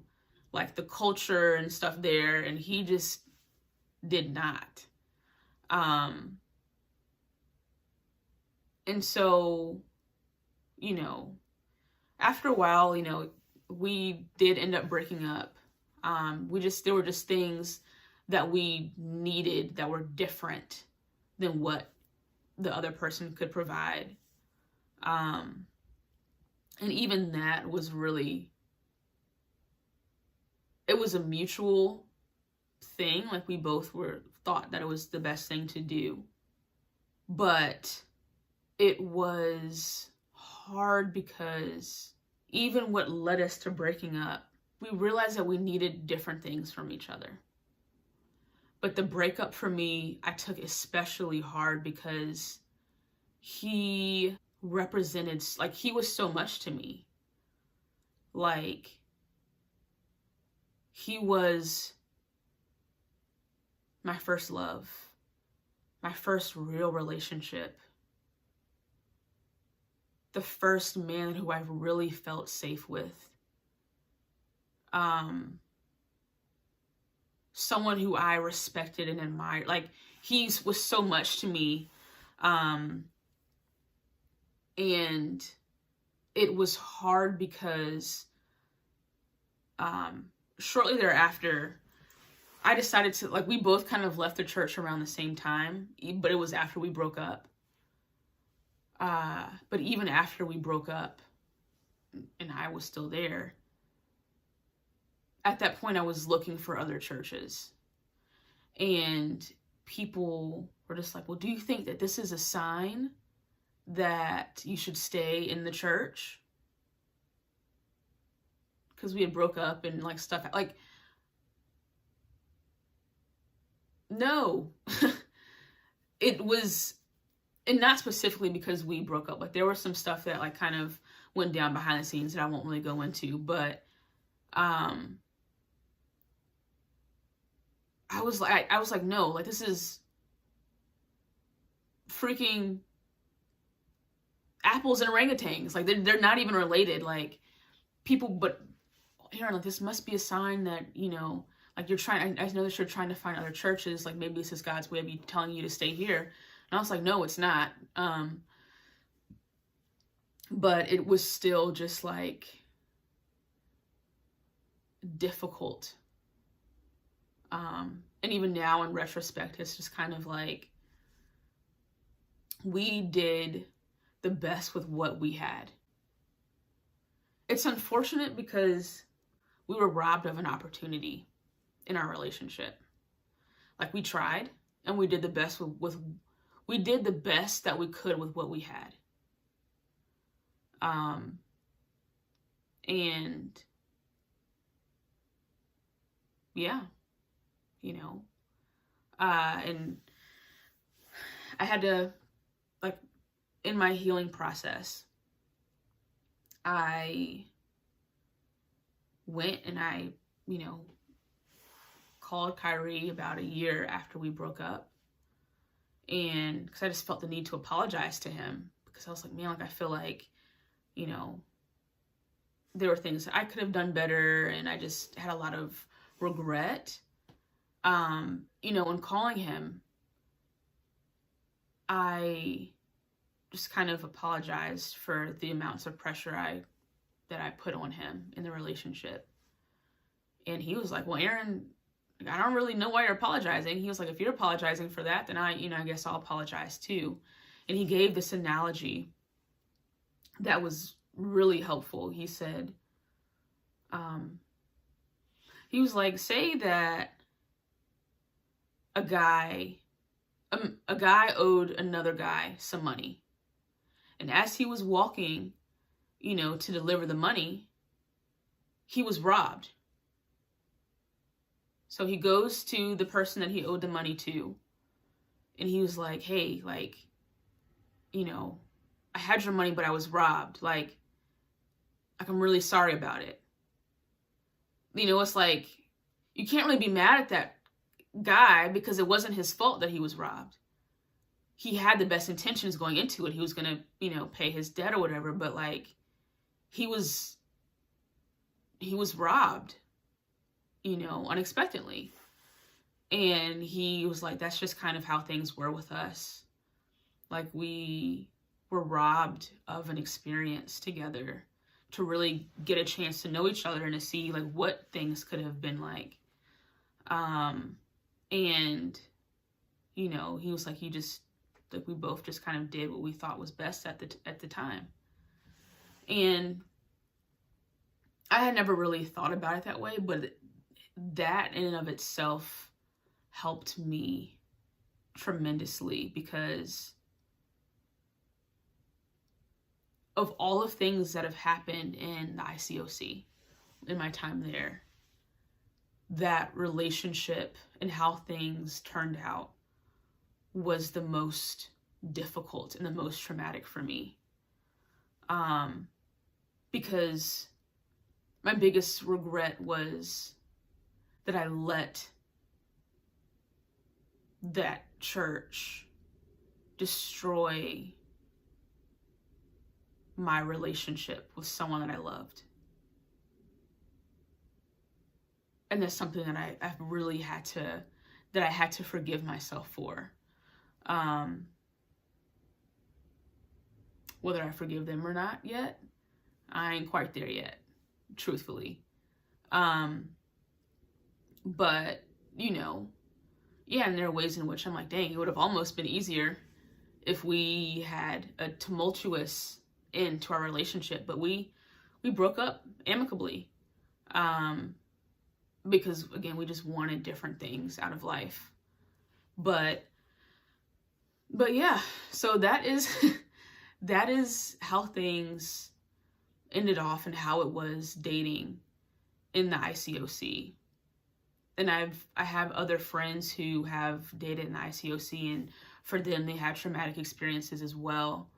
like the culture and stuff there, and he just did not. And so, you know, after a while, you know, we did end up breaking up. There were just things that we needed that were different than what the other person could provide. And even that was really, it was a mutual thing. Like we both thought that it was the best thing to do. But it was hard because even what led us to breaking up, we realized that we needed different things from each other. But the breakup for me, I took especially hard because he represented, like, he was so much to me. Like, he was my first love, my first real relationship, the first man who I really felt safe with. Someone who I respected and admired. Like, he was so much to me. And it was hard because shortly thereafter, I decided to, like, we both kind of left the church around the same time, but it was after we broke up. But even after we broke up and I was still there, at that point I was looking for other churches. And people were just like, well, do you think that this is a sign that you should stay in the church? Because we had broke up and like stuff, like, no. It was, and not specifically because we broke up. Like, there was some stuff that like kind of went down behind the scenes that I won't really go into, but I was like, no, like, this is freaking apples and orangutans. Like, they're not even related. Like, people, but Aaron, like, this must be a sign that, you know, like, you're trying, I know that you're trying to find other churches. Like, maybe this is God's way of telling you to stay here. And I was like, no, it's not. But it was still just like difficult. And even now in retrospect, it's just kind of like, we did the best with what we had. It's unfortunate because we were robbed of an opportunity in our relationship. Like, we tried and we did the best we did the best that we could with what we had. And yeah, you know, and I had to, like, in my healing process, I went and I, you know, called Kyrie about a year after we broke up. And because I just felt the need to apologize to him, because I was like, man, like, I feel like, you know, there were things that I could have done better, and I just had a lot of regret. You know, when calling him, I just kind of apologized for the amounts of pressure that I put on him in the relationship. And he was like, well, Aaron, I don't really know why you're apologizing. He was like, if you're apologizing for that, then I guess I'll apologize too. And he gave this analogy that was really helpful. He said, he was like, say that a guy owed another guy some money. And as he was walking, you know, to deliver the money, he was robbed. So he goes to the person that he owed the money to, and he was like, hey, like, you know, I had your money, but I was robbed. Like, I'm really sorry about it. You know, it's like, you can't really be mad at that guy because it wasn't his fault that he was robbed. He had the best intentions going into it. He was going to, pay his debt or whatever, but like he was robbed, unexpectedly. And he was like, that's just kind of how things were with us. Like we were robbed of an experience together to really get a chance to know each other and to see like what things could have been like. And, he was like, we both just kind of did what we thought was best at the time. And I had never really thought about it that way, but that in and of itself helped me tremendously because of all the things that have happened in the ICOC in my time there. That relationship and how things turned out was the most difficult and the most traumatic for me. Because my biggest regret was that I let that church destroy my relationship with someone that I loved. And that's something that I've really had to forgive myself for. Whether I forgive them or not yet, I ain't quite there yet, truthfully. But, and there are ways in which I'm like, dang, it would have almost been easier if we had a tumultuous end to our relationship. But we broke up amicably. Because, again, we just wanted different things out of life. But yeah, so that is how things ended off and how it was dating in the ICOC. And I have other friends who have dated in the ICOC, and for them, they had traumatic experiences as well.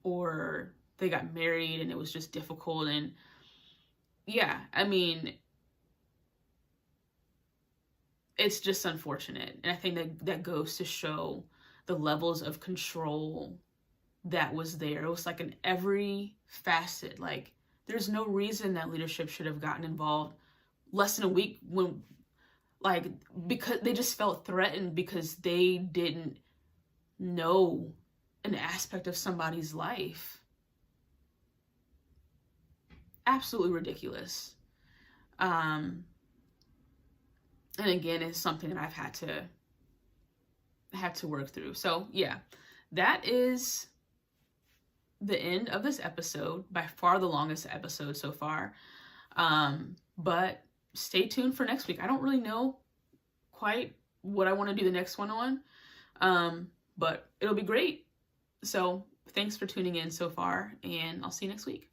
Or they got married and it was just difficult. And yeah, I mean, it's just unfortunate. And I think that goes to show the levels of control that was there. It was like in every facet. Like, there's no reason that leadership should have gotten involved less than a week because they just felt threatened because they didn't know an aspect of somebody's life. Absolutely ridiculous. And again, it's something that I've had to work through. So yeah, that is the end of this episode, by far the longest episode so far. But stay tuned for next week. I don't really know quite what I want to do the next one on, but it'll be great. So thanks for tuning in so far, and I'll see you next week.